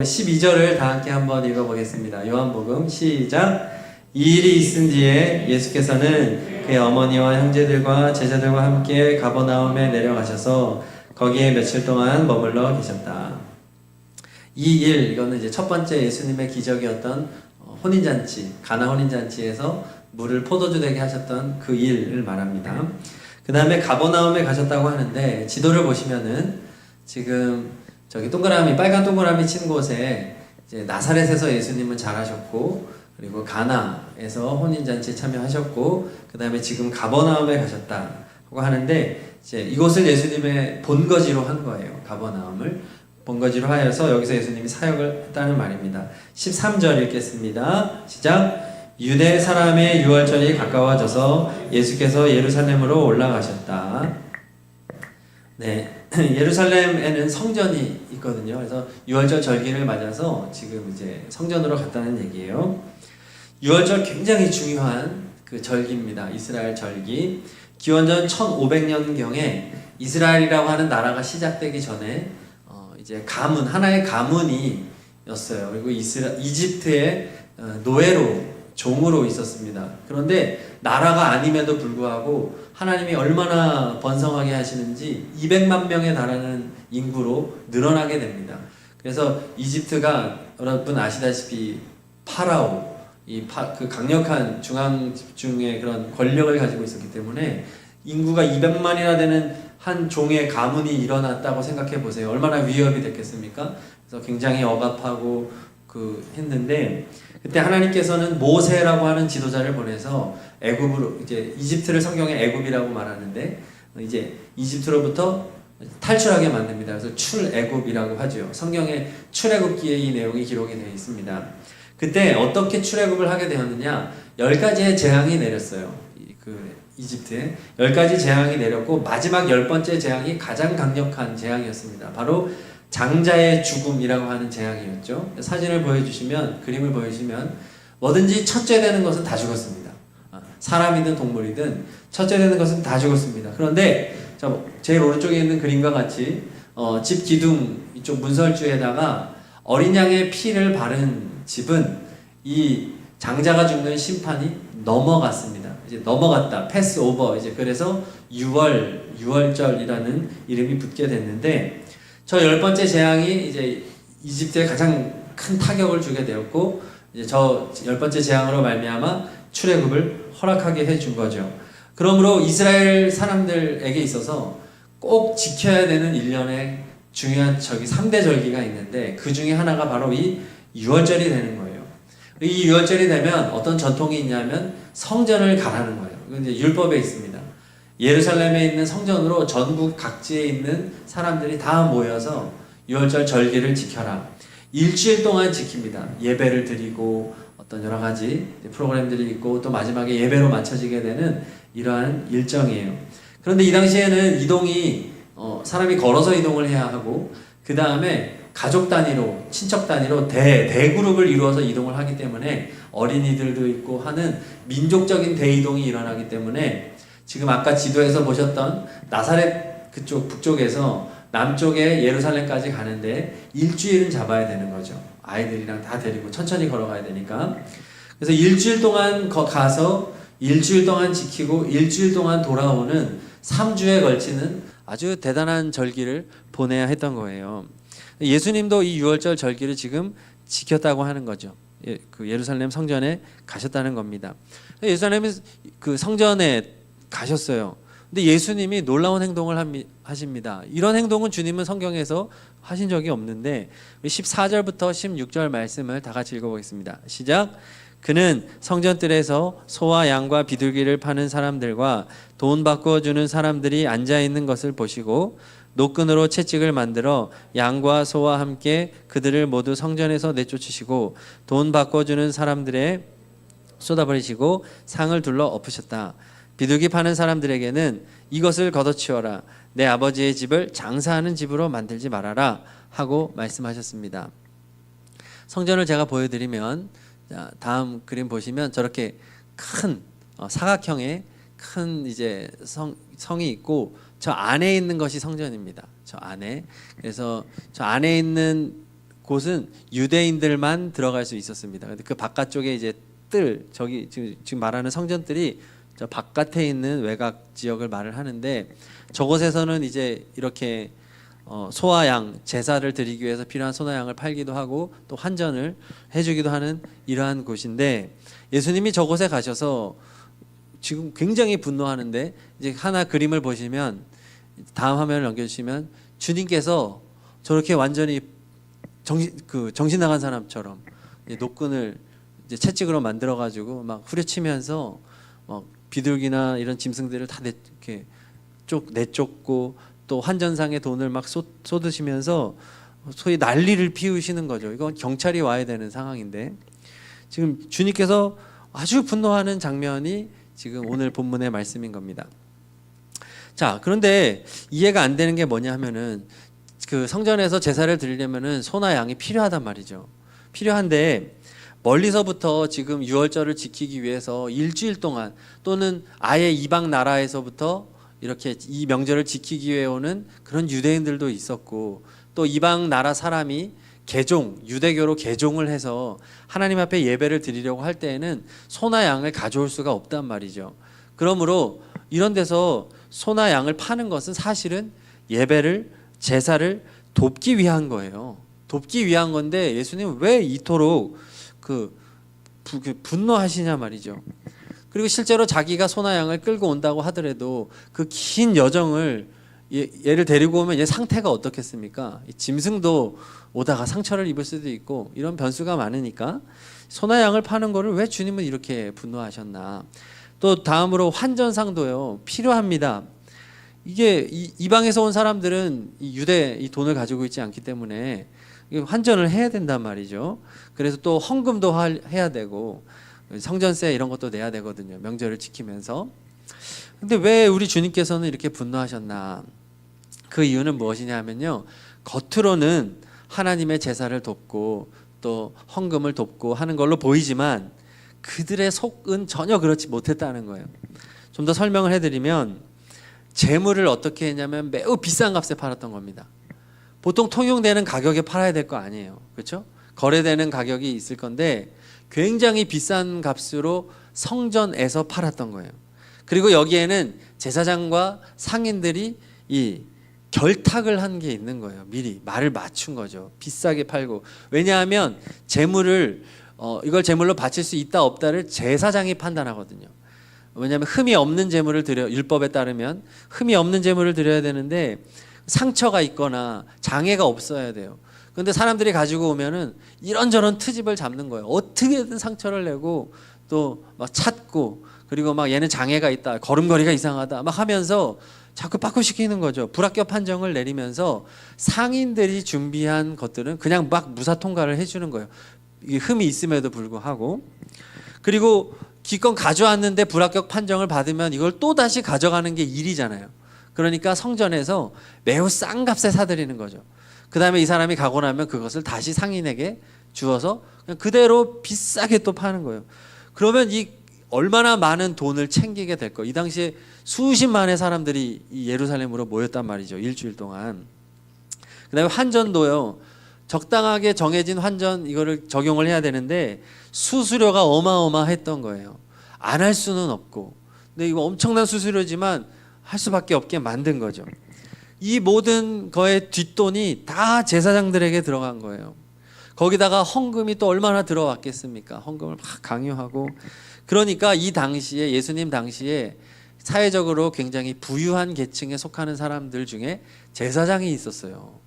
12절을 다 함께 한번 읽어보겠습니다. 요한복음 시작. 이 일이 있은 뒤에 예수께서는 그의 어머니와 형제들과 제자들과 함께 가버나움에 내려가셔서 거기에 며칠 동안 머물러 계셨다. 이 일, 이거는 이제 첫 번째 예수님의 기적이었던 혼인잔치, 가나 혼인잔치에서 물을 포도주 되게 하셨던 그 일을 말합니다. 그 다음에 가버나움에 가셨다고 하는데, 지도를 보시면은 지금 저기 동그라미, 빨간 동그라미 친 곳에 이제 나사렛에서 예수님은 자라셨고, 그리고 가나에서 혼인잔치에 참여하셨고, 그 다음에 지금 가버나움에 가셨다고 하는데, 이제 이곳을 예수님의 본거지로 한 거예요. 가버나움을 본거지로 하여서 여기서 예수님이 사역을 했다는 말입니다. 13절 읽겠습니다. 시작. 유대 사람의 유월절이 가까워져서 예수께서 예루살렘으로 올라가셨다. 네. 예루살렘에는 성전이 있거든요. 그래서 유월절 절기를 맞아서 지금 이제 성전으로 갔다는 얘기예요. 유월절 굉장히 중요한 그 절기입니다. 이스라엘 절기. 기원전 1500년경에 이스라엘이라고 하는 나라가 시작되기 전에 이제 가문, 하나의 가문이었어요. 그리고 이집트의 노예로, 종으로 있었습니다. 그런데 나라가 아님에도 불구하고 하나님이 얼마나 번성하게 하시는지 200만 명에 달하는 인구로 늘어나게 됩니다. 그래서 이집트가 여러분 아시다시피 파라오, 그 강력한 중앙 집중의 그런 권력을 가지고 있었기 때문에 인구가 200만이나 되는 한 종의 가문이 일어났다고 생각해 보세요. 얼마나 위협이 됐겠습니까? 그래서 굉장히 억압하고 했는데, 그때 하나님께서는 모세라고 하는 지도자를 보내서 애굽으로, 이제 이집트를 성경에 애굽이라고 말하는데, 이제 이집트로부터 탈출하게 만듭니다. 그래서 출애굽이라고 하죠. 성경에 출애굽기에 이 내용이 기록이 되어 있습니다. 그때 어떻게 출애굽을 하게 되었느냐? 10가지의 재앙이 내렸어요. 이집트에 10가지 재앙이 내렸고, 마지막 10번째 재앙이 가장 강력한 재앙이었습니다. 바로 장자의 죽음이라고 하는 재앙이었죠. 사진을 보여주시면, 그림을 보여주시면, 뭐든지 첫째 되는 것은 다 죽었습니다. 사람이든 동물이든 첫째 되는 것은 다 죽었습니다. 그런데 제일 오른쪽에 있는 그림과 같이 집 기둥 이쪽 문설주에다가 어린 양의 피를 바른 집은 이 장자가 죽는 심판이 넘어갔습니다. 이제 넘어갔다, 패스 오버. 이제 그래서 유월절이라는 이름이 붙게 됐는데, 저 10번째 재앙이 이제 이집트에 가장 큰 타격을 주게 되었고, 이제 저 10번째 재앙으로 말미암아 출애굽을 허락하게 해준 거죠. 그러므로 이스라엘 사람들에게 있어서 꼭 지켜야 되는 1년의 중요한 3대 절기가 있는데, 그 중에 하나가 바로 이 유월절이 되는 거예요. 이 유월절이 되면 어떤 전통이 있냐면 성전을 가라는 거예요. 이건 이제 율법에 있습니다. 예루살렘에 있는 성전으로 전국 각지에 있는 사람들이 다 모여서 유월절 절기를 지켜라. 일주일 동안 지킵니다. 예배를 드리고 어떤 여러 가지 프로그램들이 있고, 또 마지막에 예배로 마쳐지게 되는 이러한 일정이에요. 그런데 이 당시에는 이동이 사람이 걸어서 이동을 해야 하고, 그 다음에 가족 단위로, 친척 단위로 대그룹을 이루어서 이동을 하기 때문에 어린이들도 있고 하는 민족적인 대이동이 일어나기 때문에, 지금 아까 지도에서 보셨던 나사렛 그쪽 북쪽에서 남쪽에 예루살렘까지 가는데 일주일은 잡아야 되는 거죠. 아이들이랑 다 데리고 천천히 걸어가야 되니까. 그래서 일주일 동안 가서 일주일 동안 지키고 일주일 동안 돌아오는 3주에 걸치는 아주 대단한 절기를 보내야 했던 거예요. 예수님도 이 유월절 절기를 지금 지켰다고 하는 거죠. 그 예루살렘 성전에 가셨다는 겁니다. 예루살렘 그 성전에 가셨어요. 근데 예수님이 놀라운 행동을 하십니다. 이런 행동은 주님은 성경에서 하신 적이 없는데, 14절부터 16절 말씀을 다 같이 읽어보겠습니다. 시작. 그는 성전뜰에서 소와 양과 비둘기를 파는 사람들과 돈 바꿔주는 사람들이 앉아있는 것을 보시고 노끈으로 채찍을 만들어 양과 소와 함께 그들을 모두 성전에서 내쫓으시고 돈 바꿔주는 사람들에 쏟아버리시고 상을 둘러 엎으셨다. 비둘기 파는 사람들에게는 이것을 걷어치워라. 내 아버지의 집을 장사하는 집으로 만들지 말아라 하고 말씀하셨습니다. 성전을 제가 보여드리면, 다음 그림 보시면 저렇게 큰 사각형의 큰 이제 성이 있고, 저 안에 있는 것이 성전입니다. 저 안에. 그래서 저 안에 있는 곳은 유대인들만 들어갈 수 있었습니다. 근데 그 바깥쪽에 이제 저기 지금 말하는 성전들이 저 바깥에 있는 외곽 지역을 말을 하는데, 저곳에서는 이제 이렇게 소와 양 제사를 드리기 위해서 필요한 소나 양을 팔기도 하고 또 환전을 해주기도 하는 이러한 곳인데, 예수님이 저곳에 가셔서 지금 굉장히 분노하는데, 이제 하나 그림을 보시면 다음 화면을 넘겨주시면 주님께서 저렇게 완전히 정신 나간 사람처럼 노끈을 이제 채찍으로 만들어 가지고 막 후려치면서 막 비둘기나 이런 짐승들을 다 이렇게 내쫓고 또 환전상의 돈을 막 쏟으시면서 소위 난리를 피우시는 거죠. 이건 경찰이 와야 되는 상황인데, 지금 주님께서 아주 분노하는 장면이 지금 오늘 본문의 말씀인 겁니다. 자, 그런데 이해가 안 되는 게 뭐냐 하면은, 그 성전에서 제사를 드리려면은 소나 양이 필요하단 말이죠. 필요한데 멀리서부터 지금 유월절을 지키기 위해서 일주일 동안 또는 아예 이방 나라에서부터 이렇게 이 명절을 지키기 위해 오는 그런 유대인들도 있었고, 또 이방 나라 사람이 유대교로 개종을 해서 하나님 앞에 예배를 드리려고 할 때에는 소나 양을 가져올 수가 없단 말이죠. 그러므로 이런 데서 소나 양을 파는 것은 사실은 제사를 돕기 위한 거예요. 돕기 위한 건데 예수님은 왜 이토록 분노하시냐 말이죠. 그리고 실제로 자기가 소나 양을 끌고 온다고 하더라도 그 긴 여정을 얘를 데리고 오면 얘 상태가 어떻겠습니까? 짐승도 오다가 상처를 입을 수도 있고 이런 변수가 많으니까 소나 양을 파는 거를 왜 주님은 이렇게 분노하셨나. 또 다음으로 환전상도요, 필요합니다. 이게 이방에서 온 사람들은 이 돈을 가지고 있지 않기 때문에 환전을 해야 된단 말이죠. 그래서 또 헌금도 해야 되고 성전세 이런 것도 내야 되거든요, 명절을 지키면서. 근데 왜 우리 주님께서는 이렇게 분노하셨나? 그 이유는 무엇이냐 하면요, 겉으로는 하나님의 제사를 돕고 또 헌금을 돕고 하는 걸로 보이지만 그들의 속은 전혀 그렇지 못했다는 거예요. 좀 더 설명을 해드리면, 재물을 어떻게 했냐면 매우 비싼 값에 팔았던 겁니다. 보통 통용되는 가격에 팔아야 될 거 아니에요, 그렇죠? 거래되는 가격이 있을 건데 굉장히 비싼 값으로 성전에서 팔았던 거예요. 그리고 여기에는 제사장과 상인들이 이 결탁을 한 게 있는 거예요. 미리 말을 맞춘 거죠. 비싸게 팔고. 왜냐하면 이걸 제물로 바칠 수 있다 없다를 제사장이 판단하거든요. 왜냐하면 흠이 없는 제물을 율법에 따르면 흠이 없는 제물을 드려야 되는데 상처가 있거나 장애가 없어야 돼요. 그런데 사람들이 가지고 오면은 이런저런 트집을 잡는 거예요. 어떻게든 상처를 내고 또 막 찾고, 그리고 막 얘는 장애가 있다, 걸음걸이가 이상하다 막 하면서 자꾸 바꾸시키는 거죠. 불합격 판정을 내리면서 상인들이 준비한 것들은 그냥 막 무사 통과를 해주는 거예요. 이게 흠이 있음에도 불구하고. 그리고 기껏 가져왔는데 불합격 판정을 받으면 이걸 또 다시 가져가는 게 일이잖아요. 그러니까 성전에서 매우 싼 값에 사들이는 거죠. 그 다음에 이 사람이 가고 나면 그것을 다시 상인에게 주어서 그냥 그대로 비싸게 또 파는 거예요. 그러면 이 얼마나 많은 돈을 챙기게 될 거예요. 이 당시에 수십만의 사람들이 이 예루살렘으로 모였단 말이죠, 일주일 동안. 그 다음에 환전도요, 적당하게 정해진 환전 이거를 적용을 해야 되는데 수수료가 어마어마했던 거예요. 안 할 수는 없고. 근데 이거 엄청난 수수료지만 할 수밖에 없게 만든 거죠. 이 모든 거의 뒷돈이 다 제사장들에게 들어간 거예요. 거기다가 헌금이 또 얼마나 들어왔겠습니까? 헌금을 막 강요하고. 그러니까 이 당시에, 예수님 당시에 사회적으로 굉장히 부유한 계층에 속하는 사람들 중에 제사장이 있었어요.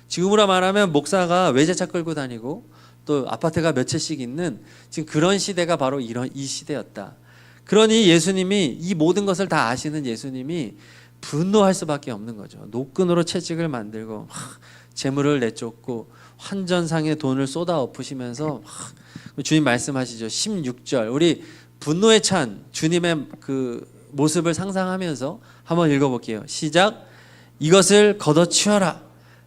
지금으로 말하면 목사가 외제차 끌고 다니고 또 아파트가 몇 채씩 있는 지금 그런 시대가 바로 이 시대였다. 그러니 예수님이, 이 모든 것을 다 아시는 예수님이 분노할 수밖에 없는 거죠. 노끈으로 채찍을 만들고 재물을 내쫓고 환전상의 돈을 쏟아 엎으시면서 주님 말씀하시죠. 16절, 우리 분노에 찬 주님의 그 모습을 상상하면서 한번 읽어볼게요. 시작. 이것을 걷어치워라.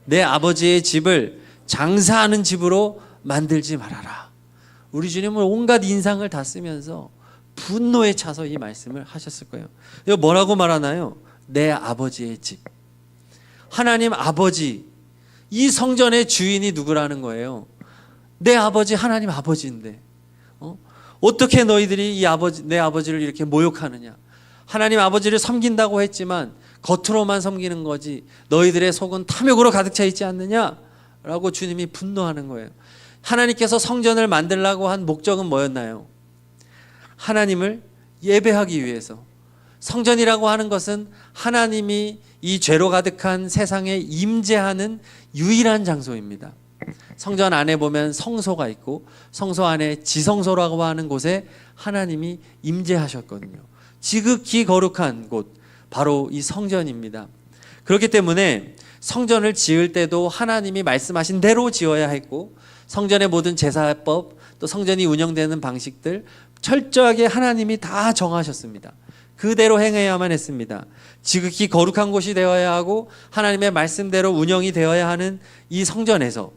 내 아버지의 집을 장사하는 집으로 만들지 말아라. 우리 주님은 온갖 인상을 다 쓰면서 분노에 차서 이 말씀을 하셨을 거예요. 이거 뭐라고 말하나요? 내 아버지의 집. 하나님 아버지, 이 성전의 주인이 누구라는 거예요? 내 아버지 하나님 아버지인데 어떻게 너희들이 내 아버지를 이렇게 모욕하느냐? 하나님 아버지를 섬긴다고 했지만 겉으로만 섬기는 거지 너희들의 속은 탐욕으로 가득 차 있지 않느냐? 라고 주님이 분노하는 거예요. 하나님께서 성전을 만들라고 한 목적은 뭐였나요? 하나님을 예배하기 위해서. 성전이라고 하는 것은 하나님이 이 죄로 가득한 세상에 임재하는 유일한 장소입니다. 성전 안에 보면 성소가 있고 성소 안에 지성소라고 하는 곳에 하나님이 임재하셨거든요. 지극히 거룩한 곳, 바로 이 성전입니다. 그렇기 때문에 성전을 지을 때도 하나님이 말씀하신 대로 지어야 했고 성전의 모든 제사법, 또 성전이 운영되는 방식들 철저하게 하나님이 다 정하셨습니다. 그대로 행해야만 했습니다. 지극히 거룩한 곳이 되어야 하고 하나님의 말씀대로 운영이 되어야 하는 이 성전에서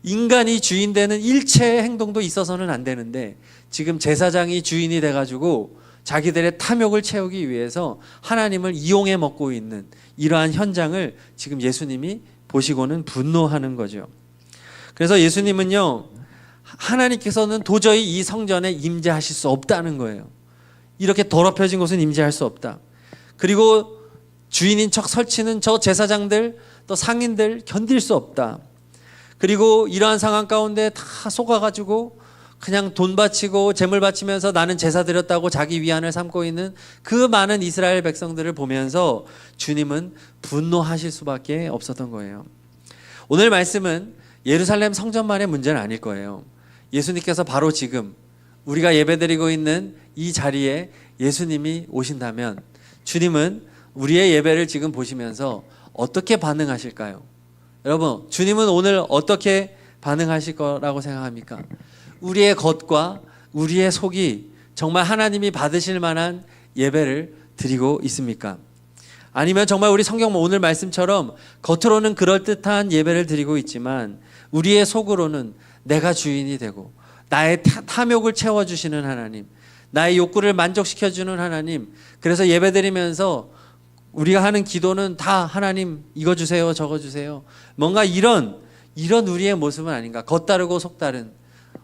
인간이 주인 되는 일체의 행동도 있어서는 안 되는데 지금 제사장이 주인이 돼가지고 자기들의 탐욕을 채우기 위해서 하나님을 이용해 먹고 있는 이러한 현장을 지금 예수님이 보시고는 분노하는 거죠. 그래서 예수님은요, 하나님께서는 도저히 이 성전에 임재하실 수 없다는 거예요. 이렇게 더럽혀진 곳은 임재할 수 없다. 그리고 주인인 척 설치는 저 제사장들 또 상인들 견딜 수 없다. 그리고 이러한 상황 가운데 다 속아가지고 그냥 돈 바치고 재물 바치면서 나는 제사 드렸다고 자기 위안을 삼고 있는 그 많은 이스라엘 백성들을 보면서 주님은 분노하실 수밖에 없었던 거예요. 오늘 말씀은 예루살렘 성전만의 문제는 아닐 거예요. 예수님께서 바로 지금 우리가 예배드리고 있는 이 자리에 예수님이 오신다면 주님은 우리의 예배를 지금 보시면서 어떻게 반응하실까요? 여러분, 주님은 오늘 어떻게 반응하실 거라고 생각합니까? 우리의 겉과 우리의 속이 정말 하나님이 받으실 만한 예배를 드리고 있습니까? 아니면 정말 우리 성경 오늘 말씀처럼 겉으로는 그럴듯한 예배를 드리고 있지만 우리의 속으로는 내가 주인이 되고 나의 탐욕을 채워주시는 하나님, 나의 욕구를 만족시켜주는 하나님, 그래서 예배드리면서 우리가 하는 기도는 다 하나님 이거 주세요 저거 주세요, 뭔가 이런 우리의 모습은 아닌가, 겉다르고 속다른.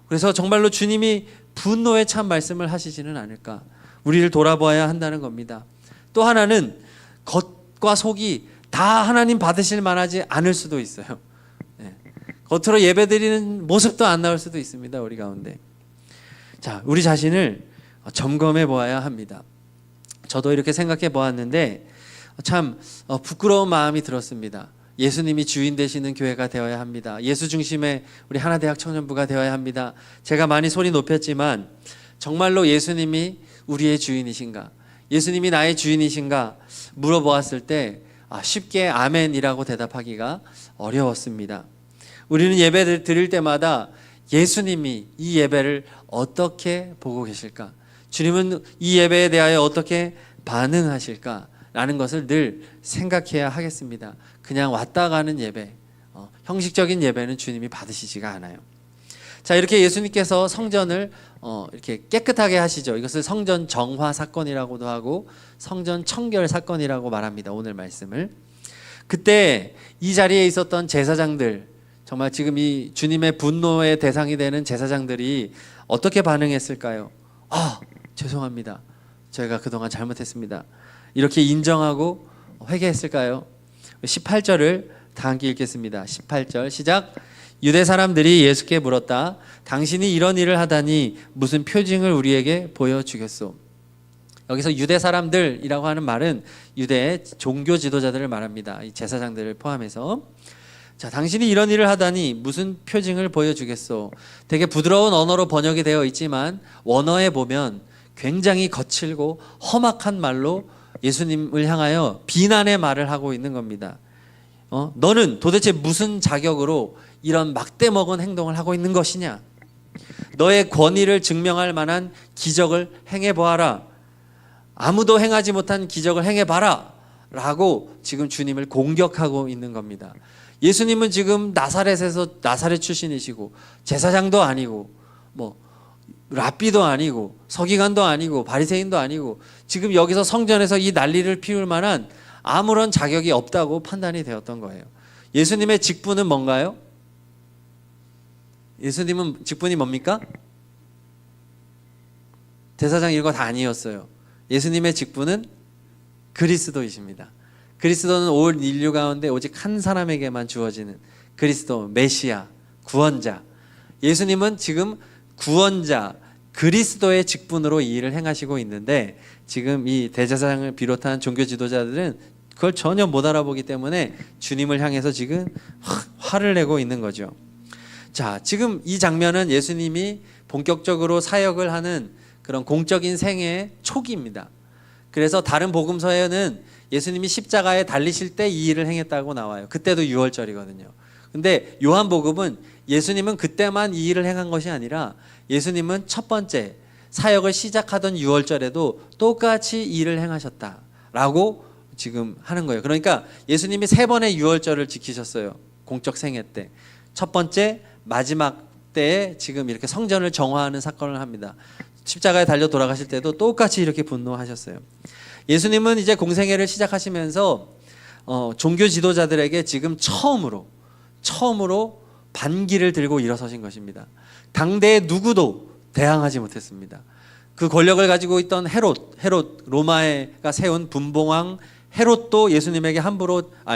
그래서 정말로 주님이 분노에 찬 말씀을 하시지는 않을까, 우리를 돌아보아야 한다는 겁니다. 또 하나는 겉과 속이 다 하나님 받으실 만하지 않을 수도 있어요. 겉으로 예배드리는 모습도 안 나올 수도 있습니다. 우리 가운데. 자, 우리 자신을 점검해 보아야 합니다. 저도 이렇게 생각해 보았는데 참 부끄러운 마음이 들었습니다. 예수님이 주인 되시는 교회가 되어야 합니다. 예수 중심의 우리 하나대학 청년부가 되어야 합니다. 제가 많이 소리 높였지만 정말로 예수님이 우리의 주인이신가, 예수님이 나의 주인이신가 물어보았을 때 쉽게 아멘이라고 대답하기가 어려웠습니다. 우리는 예배를 드릴 때마다 예수님이 이 예배를 어떻게 보고 계실까, 주님은 이 예배에 대하여 어떻게 반응하실까 라는 것을 늘 생각해야 하겠습니다. 그냥 왔다 가는 예배, 형식적인 예배는 주님이 받으시지가 않아요. 자, 이렇게 예수님께서 성전을 이렇게 깨끗하게 하시죠. 이것을 성전 정화 사건이라고도 하고 성전 청결 사건이라고 말합니다. 오늘 말씀을. 그때 이 자리에 있었던 제사장들, 정말 지금 이 주님의 분노의 대상이 되는 제사장들이 어떻게 반응했을까요? 죄송합니다. 저희가 그동안 잘못했습니다. 이렇게 인정하고 회개했을까요? 18절을 다 함께 읽겠습니다. 18절 시작. 유대 사람들이 예수께 물었다. 당신이 이런 일을 하다니 무슨 표징을 우리에게 보여주겠소? 여기서 유대 사람들이라고 하는 말은 유대의 종교 지도자들을 말합니다. 이 제사장들을 포함해서. 자, 당신이 이런 일을 하다니 무슨 표징을 보여주겠소? 되게 부드러운 언어로 번역이 되어 있지만 원어에 보면 굉장히 거칠고 험악한 말로 예수님을 향하여 비난의 말을 하고 있는 겁니다. 너는 도대체 무슨 자격으로 이런 막대먹은 행동을 하고 있는 것이냐? 너의 권위를 증명할 만한 기적을 행해보아라. 아무도 행하지 못한 기적을 행해봐라 라고 지금 주님을 공격하고 있는 겁니다. 예수님은 지금 나사렛에서 나사렛 출신이시고 제사장도 아니고 랍비도 아니고 서기관도 아니고 바리새인도 아니고 지금 여기서 성전에서 이 난리를 피울 만한 아무런 자격이 없다고 판단이 되었던 거예요. 예수님의 직분은 뭔가요? 예수님은 직분이 뭡니까? 제사장 일과 다 아니었어요. 예수님의 직분은 그리스도이십니다. 그리스도는 온 인류 가운데 오직 한 사람에게만 주어지는 그리스도, 메시아, 구원자. 예수님은 지금 구원자, 그리스도의 직분으로 이 일을 행하시고 있는데 지금 이 대제사장을 비롯한 종교 지도자들은 그걸 전혀 못 알아보기 때문에 주님을 향해서 지금 화를 내고 있는 거죠. 자, 지금 이 장면은 예수님이 본격적으로 사역을 하는 그런 공적인 생애의 초기입니다. 그래서 다른 복음서에는 예수님이 십자가에 달리실 때 이 일을 행했다고 나와요. 그때도 유월절이거든요. 근데 요한복음은 예수님은 그때만 이 일을 행한 것이 아니라 예수님은 첫 번째 사역을 시작하던 유월절에도 똑같이 이 일을 행하셨다라고 지금 하는 거예요. 그러니까 예수님이 3번의 유월절을 지키셨어요. 공적 생애 때. 첫 번째, 마지막 때에 지금 이렇게 성전을 정화하는 사건을 합니다. 십자가에 달려 돌아가실 때도 똑같이 이렇게 분노하셨어요. 예수님은 이제 공생애를 시작하시면서 종교 지도자들에게 지금 처음으로 반기를 들고 일어서신 것입니다. 당대의 누구도 대항하지 못했습니다. 그 권력을 가지고 있던 헤롯 로마가 세운 분봉왕 헤롯도 예수님에게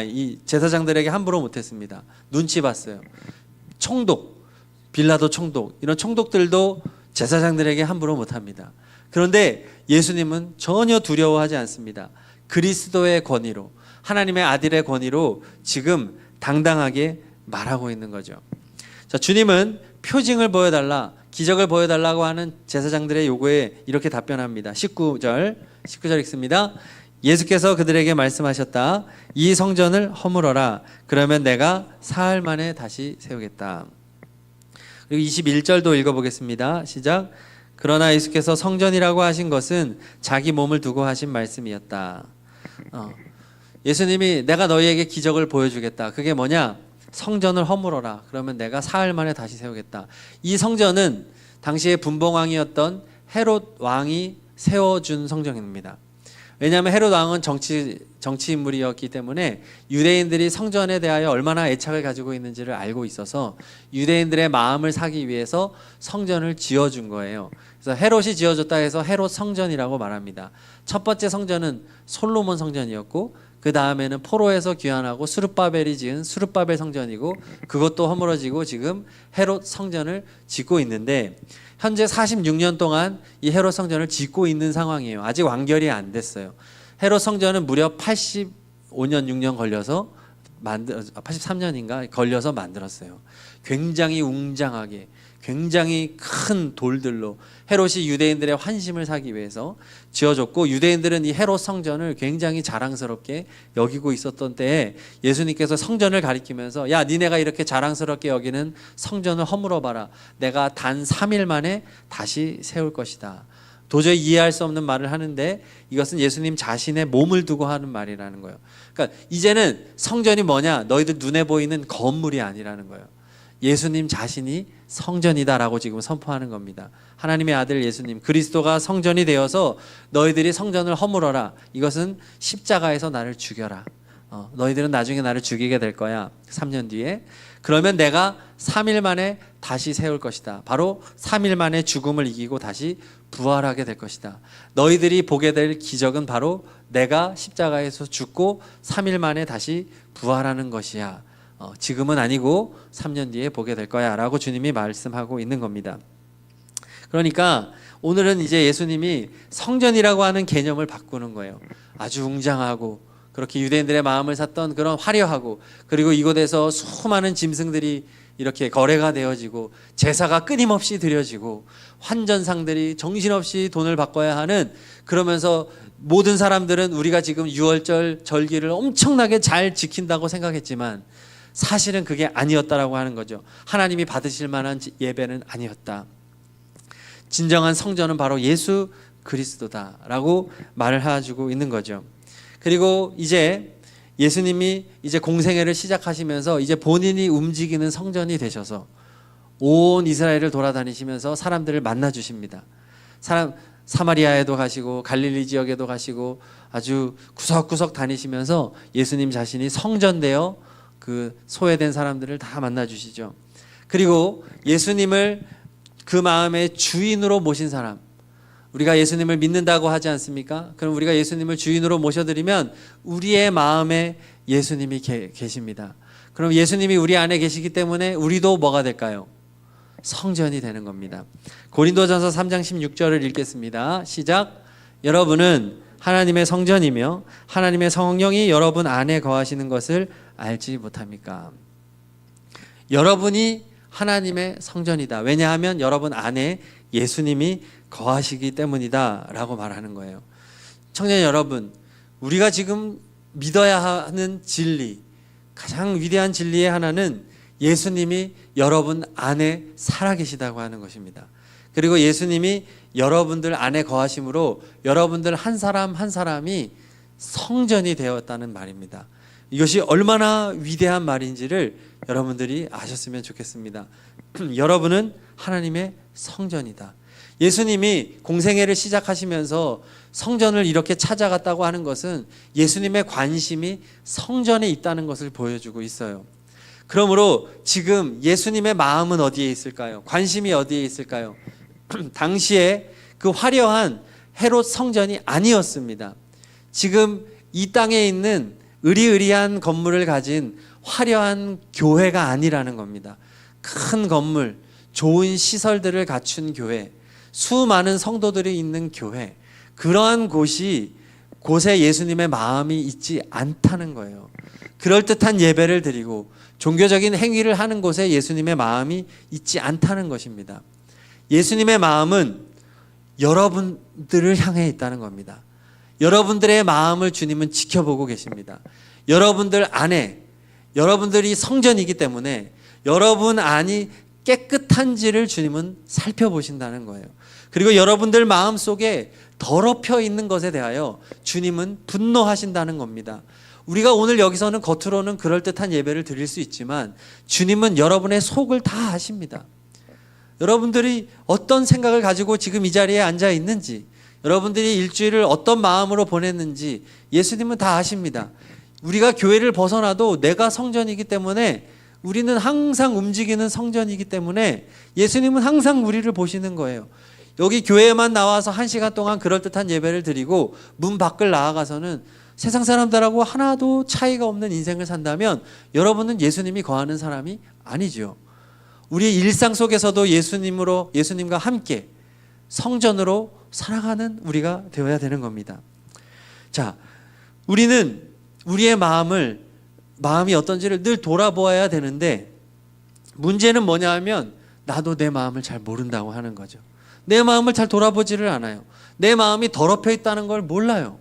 이 제사장들에게 함부로 못했습니다. 눈치 봤어요. 총독, 빌라도 총독, 이런 총독들도 제사장들에게 함부로 못합니다. 그런데 예수님은 전혀 두려워하지 않습니다. 그리스도의 권위로, 하나님의 아들의 권위로 지금 당당하게 말하고 있는 거죠. 자, 주님은 표징을 보여달라, 기적을 보여달라고 하는 제사장들의 요구에 이렇게 답변합니다. 19절 읽습니다. 예수께서 그들에게 말씀하셨다. 이 성전을 허물어라. 그러면 내가 사흘 만에 다시 세우겠다. 그리고 21절도 읽어보겠습니다. 시작. 그러나 예수께서 성전이라고 하신 것은 자기 몸을 두고 하신 말씀이었다. 예수님이 내가 너희에게 기적을 보여주겠다. 그게 뭐냐? 성전을 허물어라. 그러면 내가 사흘 만에 다시 세우겠다. 이 성전은 당시에 분봉왕이었던 헤롯 왕이 세워준 성전입니다. 왜냐하면 헤롯 왕은 정치 인물이었기 때문에 유대인들이 성전에 대하여 얼마나 애착을 가지고 있는지를 알고 있어서 유대인들의 마음을 사기 위해서 성전을 지어준 거예요. 그래서 헤롯이 지어줬다 해서 헤롯 성전이라고 말합니다. 첫 번째 성전은 솔로몬 성전이었고 그 다음에는 포로에서 귀환하고 스룹바벨이 지은 스룹바벨 성전이고 그것도 허물어지고 지금 헤롯 성전을 짓고 있는데 현재 46년 동안 이 헤롯 성전을 짓고 있는 상황이에요. 아직 완결이 안 됐어요. 헤롯 성전은 무려 85년 6년 걸려서 83년인가 걸려서 만들었어요. 굉장히 웅장하게, 굉장히 큰 돌들로 헤롯이 유대인들의 환심을 사기 위해서 지어졌고, 유대인들은 이 헤롯 성전을 굉장히 자랑스럽게 여기고 있었던 때에 예수님께서 성전을 가리키면서 야, 니네가 이렇게 자랑스럽게 여기는 성전을 허물어 봐라. 내가 단 3일 만에 다시 세울 것이다. 도저히 이해할 수 없는 말을 하는데 이것은 예수님 자신의 몸을 두고 하는 말이라는 거예요. 그러니까 이제는 성전이 뭐냐? 너희들 눈에 보이는 건물이 아니라는 거예요. 예수님 자신이 성전이다라고 지금 선포하는 겁니다. 하나님의 아들 예수님 그리스도가 성전이 되어서 너희들이 성전을 허물어라. 이것은 십자가에서 나를 죽여라. 너희들은 나중에 나를 죽이게 될 거야. 3년 뒤에. 그러면 내가 3일 만에 다시 세울 것이다. 바로 3일 만에 죽음을 이기고 다시 부활하게 될 것이다. 너희들이 보게 될 기적은 바로 내가 십자가에서 죽고 3일 만에 다시 부활하는 것이야. 지금은 아니고 3년 뒤에 보게 될 거야 라고 주님이 말씀하고 있는 겁니다. 그러니까 오늘은 이제 예수님이 성전이라고 하는 개념을 바꾸는 거예요. 아주 웅장하고 그렇게 유대인들의 마음을 샀던 그런 화려하고, 그리고 이곳에서 수많은 짐승들이 이렇게 거래가 되어지고 제사가 끊임없이 드려지고 환전상들이 정신없이 돈을 바꿔야 하는, 그러면서 모든 사람들은 우리가 지금 유월절 절기를 엄청나게 잘 지킨다고 생각했지만 사실은 그게 아니었다라고 하는 거죠. 하나님이 받으실 만한 예배는 아니었다. 진정한 성전은 바로 예수 그리스도다라고 말을 해주고 있는 거죠. 그리고 이제 예수님이 이제 공생애를 시작하시면서 이제 본인이 움직이는 성전이 되셔서 온 이스라엘을 돌아다니시면서 사람들을 만나 주십니다. 사마리아에도 가시고 갈릴리 지역에도 가시고 아주 구석구석 다니시면서 예수님 자신이 성전되어 그 소외된 사람들을 다 만나 주시죠. 그리고 예수님을 그 마음의 주인으로 모신 사람, 우리가 예수님을 믿는다고 하지 않습니까? 그럼 우리가 예수님을 주인으로 모셔드리면 우리의 마음에 예수님이 계십니다. 그럼 예수님이 우리 안에 계시기 때문에 우리도 뭐가 될까요? 성전이 되는 겁니다. 고린도전서 3장 16절을 읽겠습니다. 시작. 여러분은 하나님의 성전이며 하나님의 성령이 여러분 안에 거하시는 것을 알지 못합니까? 여러분이 하나님의 성전이다. 왜냐하면 여러분 안에 예수님이 거하시기 때문이다 라고 말하는 거예요. 청년 여러분, 우리가 지금 믿어야 하는 진리, 가장 위대한 진리의 하나는 예수님이 여러분 안에 살아계시다고 하는 것입니다. 그리고 예수님이 여러분들 안에 거하심으로 여러분들 한 사람 한 사람이 성전이 되었다는 말입니다. 이것이 얼마나 위대한 말인지를 여러분들이 아셨으면 좋겠습니다. 여러분은 하나님의 성전이다. 예수님이 공생애를 시작하시면서 성전을 이렇게 찾아갔다고 하는 것은 예수님의 관심이 성전에 있다는 것을 보여주고 있어요. 그러므로 지금 예수님의 마음은 어디에 있을까요? 관심이 어디에 있을까요? 당시에 그 화려한 헤롯 성전이 아니었습니다. 지금 이 땅에 있는 으리으리한 건물을 가진 화려한 교회가 아니라는 겁니다. 큰 건물, 좋은 시설들을 갖춘 교회, 수많은 성도들이 있는 교회, 그러한 곳에 예수님의 마음이 있지 않다는 거예요. 그럴듯한 예배를 드리고 종교적인 행위를 하는 곳에 예수님의 마음이 있지 않다는 것입니다. 예수님의 마음은 여러분들을 향해 있다는 겁니다. 여러분들의 마음을 주님은 지켜보고 계십니다. 여러분들 안에, 여러분들이 성전이기 때문에 여러분 안이 깨끗한지를 주님은 살펴보신다는 거예요. 그리고 여러분들 마음 속에 더럽혀 있는 것에 대하여 주님은 분노하신다는 겁니다. 우리가 오늘 여기서는 겉으로는 그럴듯한 예배를 드릴 수 있지만 주님은 여러분의 속을 다 아십니다. 여러분들이 어떤 생각을 가지고 지금 이 자리에 앉아 있는지, 여러분들이 일주일을 어떤 마음으로 보냈는지 예수님은 다 아십니다. 우리가 교회를 벗어나도 내가 성전이기 때문에, 우리는 항상 움직이는 성전이기 때문에 예수님은 항상 우리를 보시는 거예요. 여기 교회에만 나와서 1시간 동안 그럴듯한 예배를 드리고 문 밖을 나아가서는 세상 사람들하고 하나도 차이가 없는 인생을 산다면 여러분은 예수님이 거하는 사람이 아니죠. 우리 일상 속에서도 예수님과 함께 성전으로 살아가는 우리가 되어야 되는 겁니다. 자, 우리는 우리의 마음이 어떤지를 늘 돌아보아야 되는데, 문제는 뭐냐 하면 나도 내 마음을 잘 모른다고 하는 거죠. 내 마음을 잘 돌아보지를 않아요. 내 마음이 더럽혀 있다는 걸 몰라요.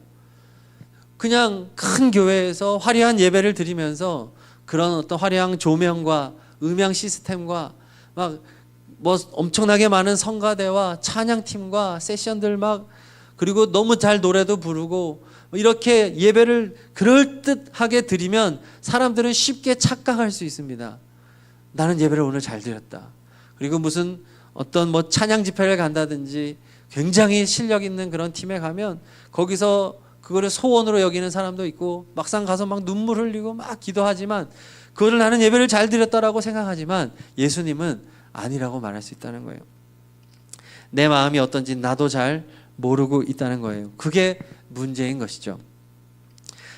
그냥 큰 교회에서 화려한 예배를 드리면서 그런 어떤 화려한 조명과 음향 시스템과 막 뭐 엄청나게 많은 성가대와 찬양팀과 세션들 그리고 너무 잘 노래도 부르고 이렇게 예배를 그럴듯하게 드리면 사람들은 쉽게 착각할 수 있습니다. 나는 예배를 오늘 잘 드렸다. 그리고 무슨 어떤 찬양 집회를 간다든지 굉장히 실력 있는 그런 팀에 가면 거기서 그거를 소원으로 여기는 사람도 있고 막상 가서 막 눈물 흘리고 막 기도하지만 그거를 나는 예배를 잘 드렸다라고 생각하지만 예수님은 아니라고 말할 수 있다는 거예요. 내 마음이 어떤지 나도 잘 모르고 있다는 거예요. 그게 문제인 것이죠.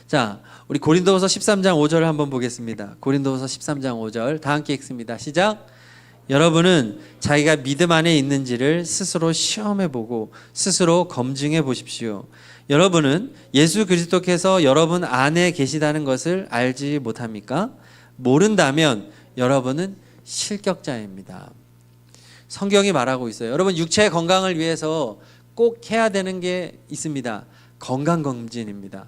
자, 우리 고린도후서 13장 5절을 한번 보겠습니다. 고린도후서 13장 5절 다 함께 읽습니다. 시작. 여러분은 자기가 믿음 안에 있는지를 스스로 시험해보고 스스로 검증해 보십시오. 여러분은 예수 그리스도께서 여러분 안에 계시다는 것을 알지 못합니까? 모른다면 여러분은 실격자입니다. 성경이 말하고 있어요. 여러분, 육체의 건강을 위해서 꼭 해야 되는 게 있습니다. 건강검진입니다.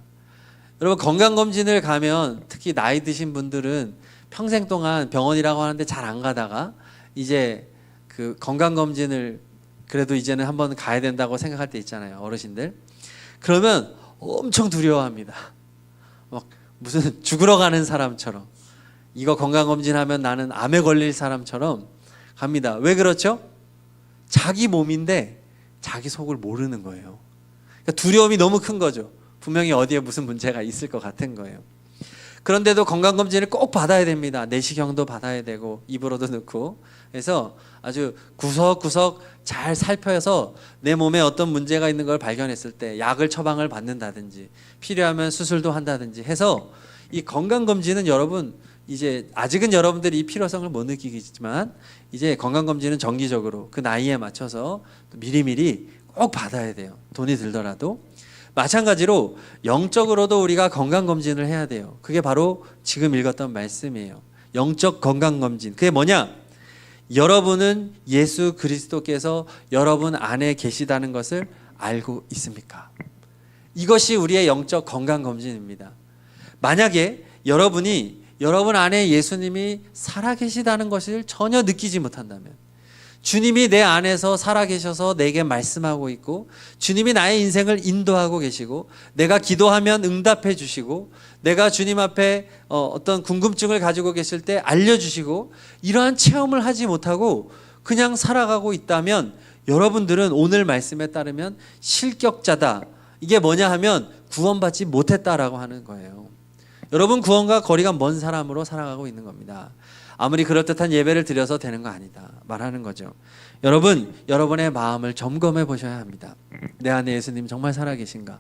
여러분, 건강검진을 가면 특히 나이 드신 분들은 평생 동안 병원이라고 하는데 잘 안 가다가 이제 그 건강검진을 그래도 이제는 한번 가야 된다고 생각할 때 있잖아요. 어르신들. 그러면 엄청 두려워합니다. 막 무슨 죽으러 가는 사람처럼, 이거 건강검진하면 나는 암에 걸릴 사람처럼 갑니다. 왜 그렇죠? 자기 몸인데 자기 속을 모르는 거예요. 그러니까 두려움이 너무 큰 거죠. 분명히 어디에 무슨 문제가 있을 것 같은 거예요. 그런데도 건강검진을 꼭 받아야 됩니다. 내시경도 받아야 되고 입으로도 넣고. 그래서 아주 구석구석 잘 살펴서 내 몸에 어떤 문제가 있는 걸 발견했을 때 약을 처방을 받는다든지 필요하면 수술도 한다든지 해서 이 건강검진은 여러분 이제 아직은 여러분들이 이 필요성을 못 느끼겠지만 이제 건강검진은 정기적으로 그 나이에 맞춰서 미리미리 꼭 받아야 돼요. 돈이 들더라도. 마찬가지로 영적으로도 우리가 건강검진을 해야 돼요. 그게 바로 지금 읽었던 말씀이에요. 영적 건강검진. 그게 뭐냐? 여러분은 예수 그리스도께서 여러분 안에 계시다는 것을 알고 있습니까? 이것이 우리의 영적 건강검진입니다. 만약에 여러분이 여러분 안에 예수님이 살아계시다는 것을 전혀 느끼지 못한다면, 주님이 내 안에서 살아계셔서 내게 말씀하고 있고 주님이 나의 인생을 인도하고 계시고 내가 기도하면 응답해 주시고 내가 주님 앞에 어떤 궁금증을 가지고 계실 때 알려주시고 이러한 체험을 하지 못하고 그냥 살아가고 있다면 여러분들은 오늘 말씀에 따르면 실격자다. 이게 뭐냐 하면 구원받지 못했다라고 하는 거예요. 여러분 구원과 거리가 먼 사람으로 살아가고 있는 겁니다. 아무리 그럴듯한 예배를 드려서 되는 거 아니다 말하는 거죠. 여러분, 여러분의 마음을 점검해 보셔야 합니다. 내 안에 예수님 정말 살아계신가?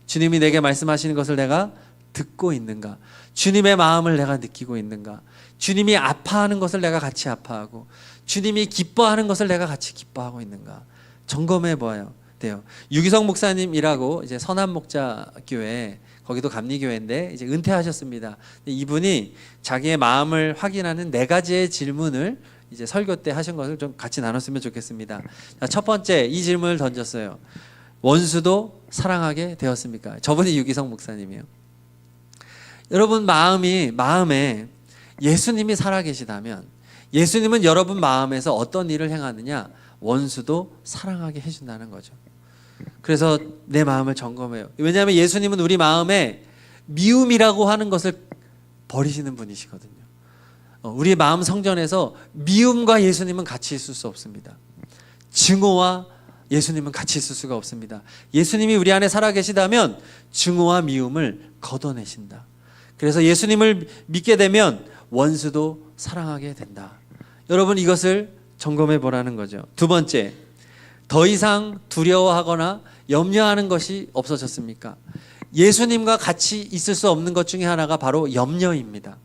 주님이 내게 말씀하시는 것을 내가 듣고 있는가? 주님의 마음을 내가 느끼고 있는가? 주님이 아파하는 것을 내가 같이 아파하고 주님이 기뻐하는 것을 내가 같이 기뻐하고 있는가? 점검해 보아야 돼요. 유기성 목사님이라고 이제 선한목자교회 거기도 감리교회인데 이제 은퇴하셨습니다. 이분이 자기의 마음을 확인하는 4가지의 질문을 이제 설교 때 하신 것을 좀 같이 나눴으면 좋겠습니다. 자, 첫 번째 이 질문을 던졌어요. 원수도 사랑하게 되었습니까? 저분이 유기성 목사님이에요. 여러분 마음에 예수님이 살아계시다면 예수님은 여러분 마음에서 어떤 일을 행하느냐? 원수도 사랑하게 해준다는 거죠. 그래서 내 마음을 점검해요. 왜냐하면 예수님은 우리 마음에 미움이라고 하는 것을 버리시는 분이시거든요. 우리 마음 성전에서 미움과 예수님은 같이 있을 수 없습니다. 증오와 예수님은 같이 있을 수가 없습니다. 예수님이 우리 안에 살아계시다면 증오와 미움을 걷어내신다. 그래서 예수님을 믿게 되면 원수도 사랑하게 된다. 여러분 이것을 점검해 보라는 거죠. 두 번째, 더 이상 두려워하거나 염려하는 것이 없어졌습니까? 예수님과 같이 있을 수 없는 것 중에 하나가 바로 염려입니다.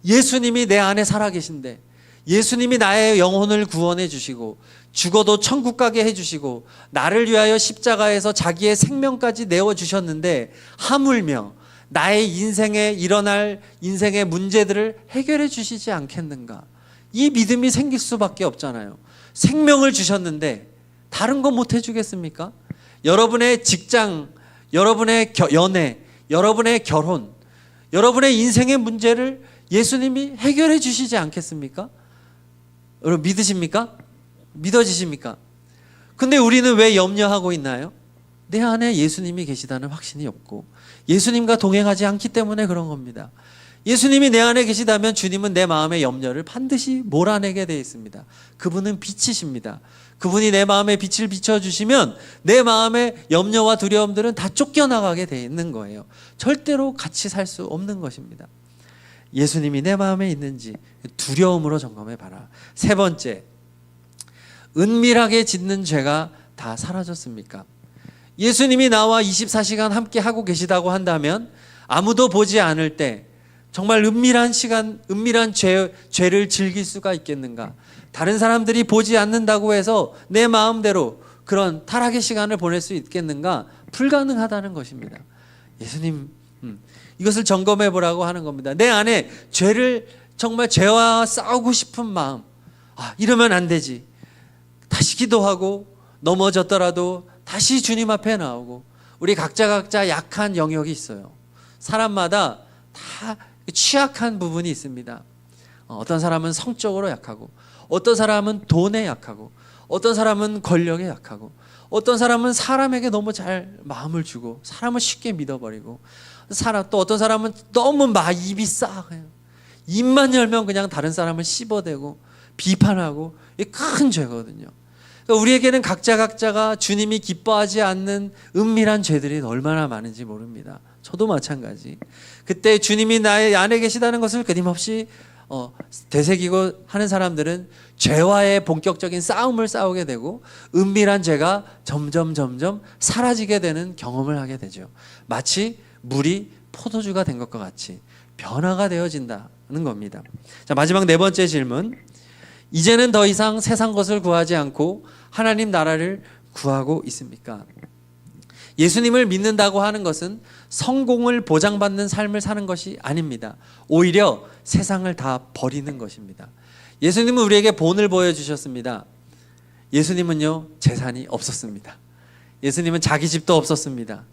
예수님이 내 안에 살아계신데 예수님이 나의 영혼을 구원해 주시고 죽어도 천국 가게 해 주시고 나를 위하여 십자가에서 자기의 생명까지 내어 주셨는데 하물며 나의 인생에 일어날 인생의 문제들을 해결해 주시지 않겠는가? 이 믿음이 생길 수밖에 없잖아요. 생명을 주셨는데 다른 거 못 해주겠습니까? 여러분의 직장, 여러분의 연애, 여러분의 결혼, 여러분의 인생의 문제를 예수님이 해결해 주시지 않겠습니까? 여러분 믿으십니까? 믿어지십니까? 근데 우리는 왜 염려하고 있나요? 내 안에 예수님이 계시다는 확신이 없고 예수님과 동행하지 않기 때문에 그런 겁니다. 예수님이 내 안에 계시다면 주님은 내 마음의 염려를 반드시 몰아내게 되어 있습니다. 그분은 빛이십니다. 그분이 내 마음에 빛을 비춰주시면 내 마음의 염려와 두려움들은 다 쫓겨나가게 되어 있는 거예요. 절대로 같이 살 수 없는 것입니다. 예수님이 내 마음에 있는지 두려움으로 점검해 봐라. 세 번째, 은밀하게 짓는 죄가 다 사라졌습니까? 예수님이 나와 24시간 함께 하고 계시다고 한다면 아무도 보지 않을 때 정말 은밀한 시간, 은밀한 죄를 즐길 수가 있겠는가? 다른 사람들이 보지 않는다고 해서 내 마음대로 그런 타락의 시간을 보낼 수 있겠는가? 불가능하다는 것입니다. 예수님, 이것을 점검해 보라고 하는 겁니다. 내 안에 죄를 정말 죄와 싸우고 싶은 마음, 이러면 안 되지. 다시 기도하고 넘어졌더라도 다시 주님 앞에 나오고 우리 각자 약한 영역이 있어요. 사람마다 다 취약한 부분이 있습니다. 어떤 사람은 성적으로 약하고 어떤 사람은 돈에 약하고 어떤 사람은 권력에 약하고 어떤 사람은 사람에게 너무 잘 마음을 주고 사람을 쉽게 믿어버리고 또 어떤 사람은 너무 입이 싸해요. 입만 열면 그냥 다른 사람을 씹어대고 비판하고 이게 큰 죄거든요. 그러니까 우리에게는 각자가 주님이 기뻐하지 않는 은밀한 죄들이 얼마나 많은지 모릅니다. 저도 마찬가지. 그때 주님이 나의 안에 계시다는 것을 끊임없이 되새기고 하는 사람들은 죄와의 본격적인 싸움을 싸우게 되고 은밀한 죄가 점점 사라지게 되는 경험을 하게 되죠. 마치 물이 포도주가 된 것과 같이 변화가 되어진다는 겁니다. 자, 마지막 네 번째 질문. 이제는 더 이상 세상 것을 구하지 않고 하나님 나라를 구하고 있습니까? 예수님을 믿는다고 하는 것은 성공을 보장받는 삶을 사는 것이 아닙니다. 오히려 세상을 다 버리는 것입니다. 예수님은 우리에게 본을 보여주셨습니다. 예수님은요, 재산이 없었습니다. 예수님은 자기 집도 없었습니다.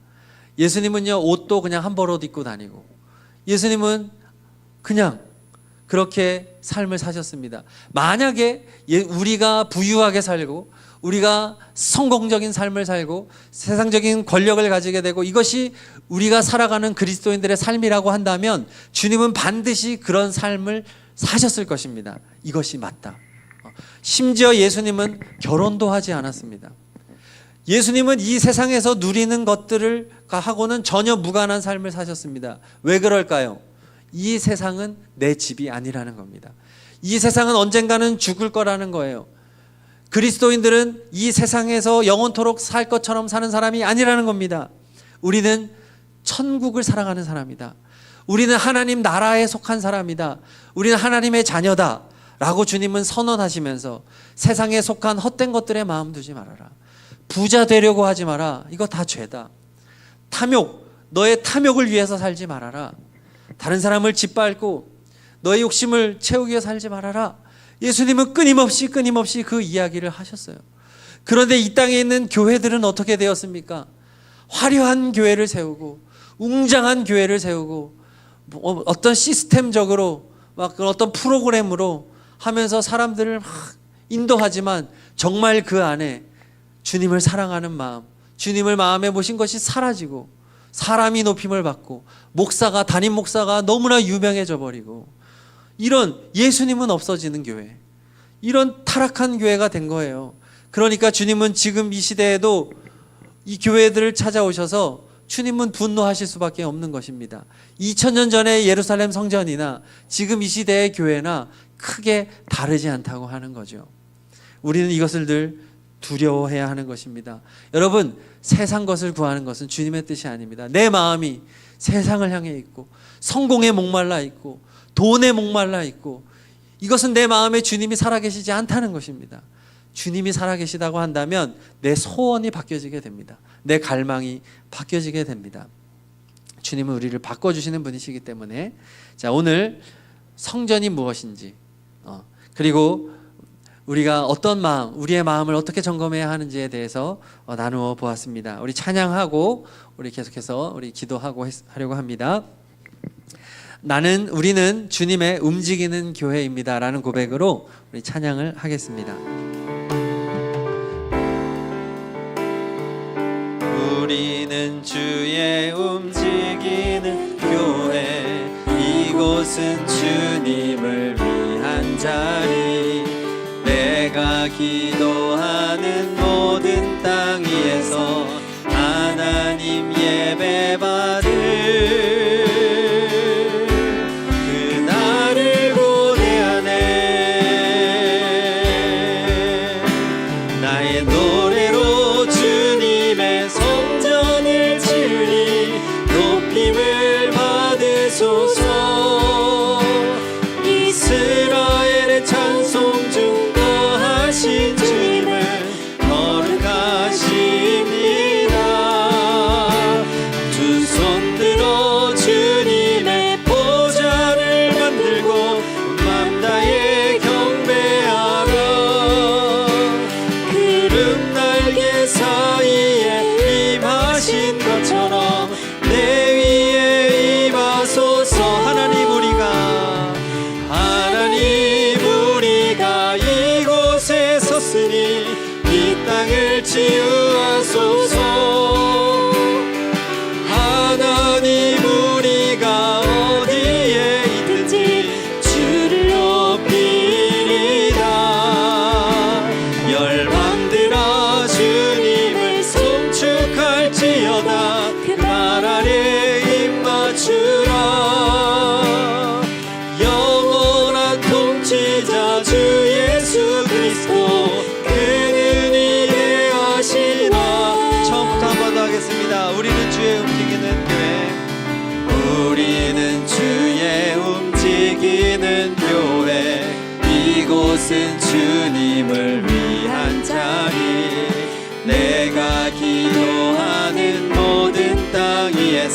예수님은요, 옷도 그냥 한 벌 옷 입고 다니고, 예수님은 그냥 그렇게 삶을 사셨습니다. 만약에 우리가 부유하게 살고 우리가 성공적인 삶을 살고 세상적인 권력을 가지게 되고 이것이 우리가 살아가는 그리스도인들의 삶이라고 한다면 주님은 반드시 그런 삶을 사셨을 것입니다. 이것이 맞다. 심지어 예수님은 결혼도 하지 않았습니다. 예수님은 이 세상에서 누리는 것들을 하고는 전혀 무관한 삶을 사셨습니다. 왜 그럴까요? 이 세상은 내 집이 아니라는 겁니다. 이 세상은 언젠가는 죽을 거라는 거예요. 그리스도인들은 이 세상에서 영원토록 살 것처럼 사는 사람이 아니라는 겁니다. 우리는 천국을 살아가는 사람이다. 우리는 하나님 나라에 속한 사람이다. 우리는 하나님의 자녀다 라고 주님은 선언하시면서 세상에 속한 헛된 것들에 마음 두지 말아라. 부자 되려고 하지 마라. 이거 다 죄다. 탐욕, 너의 탐욕을 위해서 살지 말아라. 다른 사람을 짓밟고 너의 욕심을 채우기 위해 살지 말아라. 예수님은 끊임없이 그 이야기를 하셨어요. 그런데 이 땅에 있는 교회들은 어떻게 되었습니까? 화려한 교회를 세우고 웅장한 교회를 세우고 어떤 시스템적으로 막 어떤 프로그램으로 하면서 사람들을 막 인도하지만 정말 그 안에 주님을 사랑하는 마음, 주님을 마음에 모신 것이 사라지고 사람이 높임을 받고 담임 목사가 너무나 유명해져 버리고 이런 예수님은 없어지는 교회, 이런 타락한 교회가 된 거예요. 그러니까 주님은 지금 이 시대에도 이 교회들을 찾아오셔서 주님은 분노하실 수밖에 없는 것입니다. 2000년 전의 예루살렘 성전이나 지금 이 시대의 교회나 크게 다르지 않다고 하는 거죠. 우리는 이것을 늘 두려워해야 하는 것입니다. 여러분, 세상 것을 구하는 것은 주님의 뜻이 아닙니다. 내 마음이 세상을 향해 있고 성공에 목말라 있고 돈에 목말라 있고 이것은 내 마음에 주님이 살아계시지 않다는 것입니다. 주님이 살아계시다고 한다면 내 소원이 바뀌어지게 됩니다. 내 갈망이 바뀌어지게 됩니다. 주님은 우리를 바꿔주시는 분이시기 때문에 자, 오늘 성전이 무엇인지 그리고 우리가 어떤 마음, 우리의 마음을 어떻게 점검해야 하는지에 대해서 나누어 보았습니다. 우리 찬양하고 우리 계속해서 우리 기도하고 하려고 합니다. 우리는 주님의 움직이는 교회입니다 라는 고백으로 우리 찬양을 하겠습니다. 우리는 주의 움직이는 교회, 이곳은 주님을 위한 자리, 내가 기도하는 모든 땅 위에서 하나님 예배 받을 그날을 고대하네. 나의 노래로 주님의 성전을 지으리 높임을 받으소서. 이스라엘의 찬송 중 거하신 주님은 거룩하십니다. 두 손 들어 주님의 보좌를 만들고 맘 다해 경배하라. 구름 날개 사이에 임하신 것처럼 내 위에 임하소서. 하나님 우리가 이곳에 섰으니 이 땅을 치유하소서. 하나님 우리가 어디에 있든지 주를 높이리다. 열방들아 주님을 송축할지어다. 그 발 아래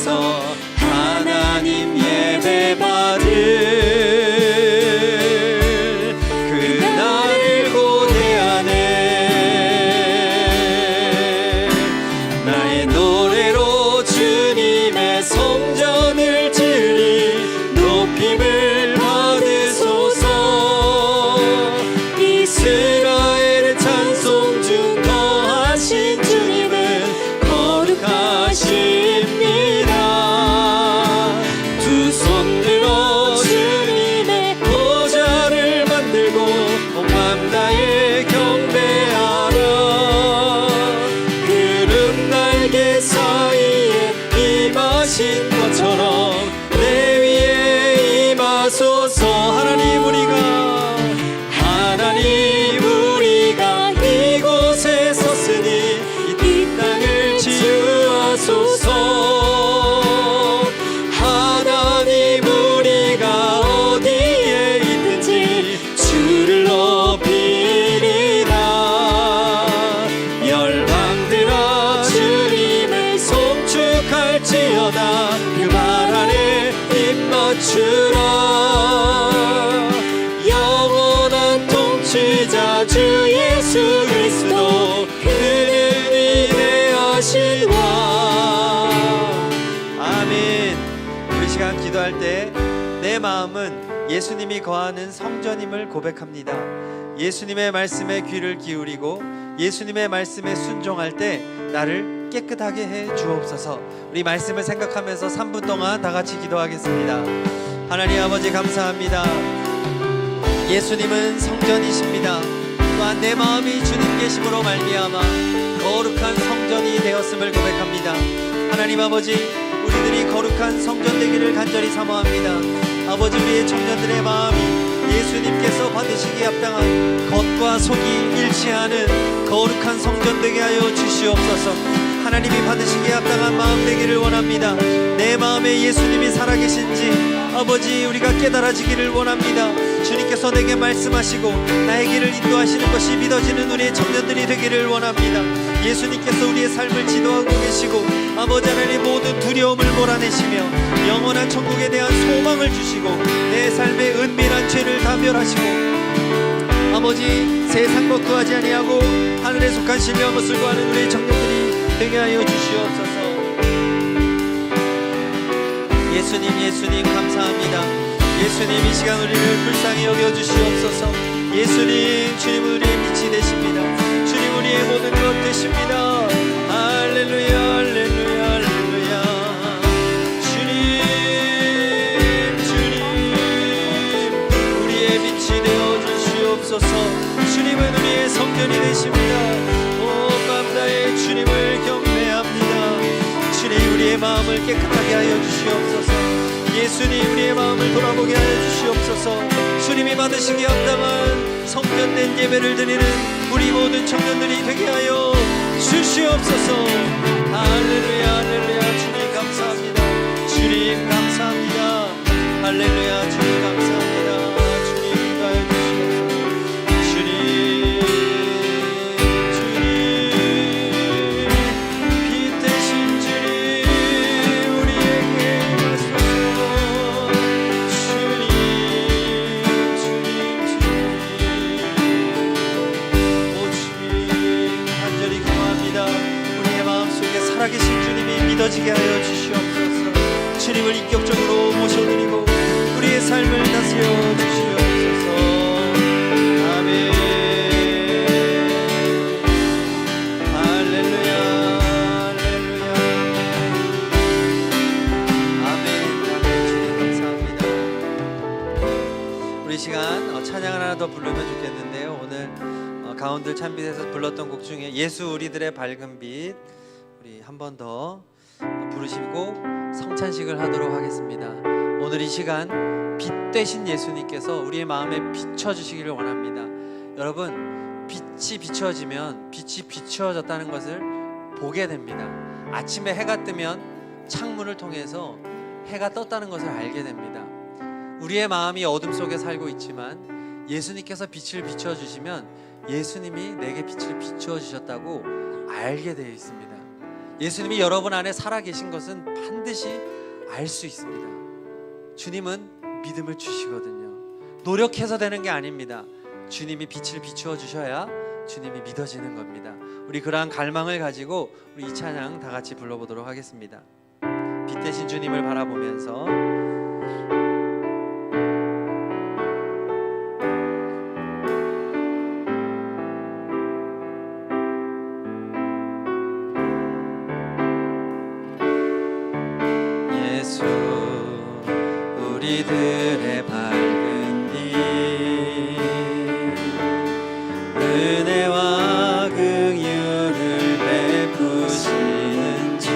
앞에서 하나님 예배 받을 그날을 고대하네. 나의 노래로 주님의 성전을 드리 높임을 받으소서. 이스라엘의 찬송 중 거하신 주님은 거룩하십니다. 두 손 들어 주님의 보좌를 만들고 온 맘 다해 경배하라. 구름 날개 사이에 임하신 것처럼 내 위에 임하소서. 하나님 우리가 이곳에 섰으니 이 땅을 치유하소서. 하나님 우리가 어디에 있든지 주를 높이리라. 열방들아 주님을 송축할지어다. 그 말 안에 입 맞추라. 영원한 통치자 주 예수 그리스도 그는 위대하신 왕. 아멘. 우리 시간 기도할 때 내 마음은 예수님이 거하는 성전임을 고백합니다. 예수님의 말씀에 귀를 기울이고 예수님의 말씀에 순종할 때 나를 깨끗하게 해 주옵소서. 우리 말씀을 생각하면서 3분 동안 다 같이 기도하겠습니다. 하나님 아버지 감사합니다. 예수님은 성전이십니다. 또한 내 마음이 주님 계심으로 말미암아 거룩한 성전이 되었음을 고백합니다. 하나님 아버지, 우리들이 거룩한 성전 되기를 간절히 사모합니다. 아버지, 우리의 청년들의 마음이 예수님께서 받으시기에 합당한 겉과 속이 일치하는 거룩한 성전 되게 하여 주시옵소서. 하나님이 받으시기에 합당한 마음 되기를 원합니다. 내 마음에 예수님이 살아계신지 아버지 우리가 깨달아지기를 원합니다. 주님께서 내게 말씀하시고 나의 길을 인도하시는 것이 믿어지는 우리의 청년들이 되기를 원합니다. 예수님께서 우리의 삶을 지도하고 계시고 아버지 하나님 모든 두려움을 몰아내시며 영원한 천국에 대한 소망을 주시고 내 삶의 은밀한 죄를 다 멸하시고 아버지 세상 것 구하지 아니하고 하늘에 속한 신령한 것을 구하는 우리의 청년들이 되게 하여 주시옵소서. 예수님 감사합니다. 예수님 이 시간 우리를 불쌍히 여겨 주시옵소서. 예수님, 주님 우리의 빛이 되십니다. 주님 우리의 모든 것 되십니다. 할렐루야 할렐루야 할렐루야. 주님 우리의 빛이 되어 주시옵소서. 주님은 우리의 성전이 되십니다. 오 감사해 주님을 경배합니다. 주님 우리의 마음을 깨끗하게 하여 주시옵소서. 예수님 우리의 마음을 돌아보게 하여 주시옵소서. 주님이 받으시기에 합당한 성전된 예배를 드리는 우리 모든 청년들이 되게 하여 주시옵소서. 할렐루야 할렐루야. 주님 감사합니다. 주님 감사합니다. 할렐루야. 주님 감사합니다. 주님 인도하여 주시옵소서. 주님 빛 되신 주님 우리에게 임하소서. 살아계신 주님이 믿어지게 하여 주시옵소서. 주님을 인격적으로 모셔드리고 우리의 삶을 다스려 주시옵소서. 아멘. 할렐루야 할렐루야. 아멘. 주님 감사합니다. 우리 시간 찬양을 하나 더 부르면 좋겠는데요. 오늘 가운들 찬빛에서 불렀던 곡 중에 예수 우리들의 밝은 빛 우리 한 번 더 부르시고 성찬식을 하도록 하겠습니다. 오늘 이 시간 빛 되신 예수님께서 우리의 마음에 비춰주시기를 원합니다. 여러분, 빛이 비춰지면 빛이 비추어졌다는 것을 보게 됩니다. 아침에 해가 뜨면 창문을 통해서 해가 떴다는 것을 알게 됩니다. 우리의 마음이 어둠 속에 살고 있지만 예수님께서 빛을 비춰주시면 예수님이 내게 빛을 비추어 주셨다고 알게 되어 있습니다. 예수님이 여러분 안에 살아계신 것은 반드시 알 수 있습니다. 주님은 믿음을 주시거든요. 노력해서 되는 게 아닙니다. 주님이 빛을 비추어 주셔야 주님이 믿어지는 겁니다. 우리 그러한 갈망을 가지고 우리 이 찬양 다 같이 불러보도록 하겠습니다. 빛 대신 주님을 바라보면서 예수 우리들의 밝은 빛 은혜와 긍휼을 베푸시는 주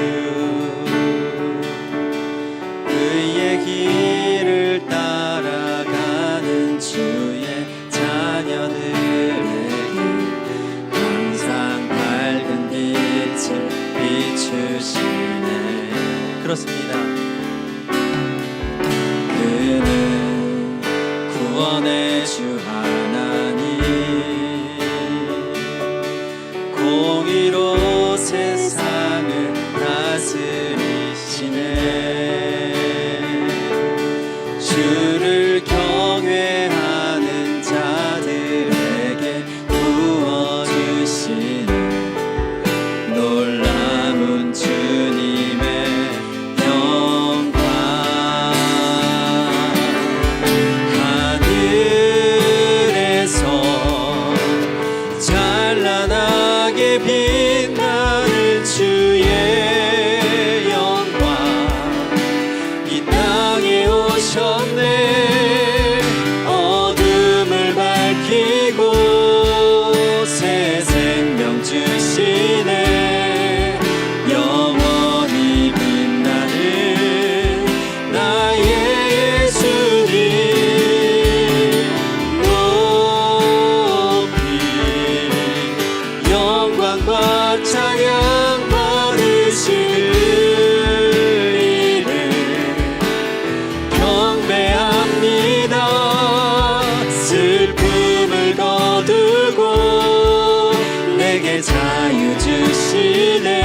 그의 길을 따라가는 주의 자녀들에게 항상 밝은 빛을 비추시네. 그렇습니다. 그는 구원의 주 하나님 공의로 세상을 다스리시네. 주를 경외하는 자들에게 부어주시는 놀라운 주님의 영광. 하늘에서 찬란하게 빛나는 주의 영광 이 땅에 오셨네. 어둠을 밝히고 새 생명 주시네. 영원히 빛나는 나의 예수님 높이 영광과 찬양 받으시는 이를 경배합니다. 슬픔을 거두고 내게 자유 주시네.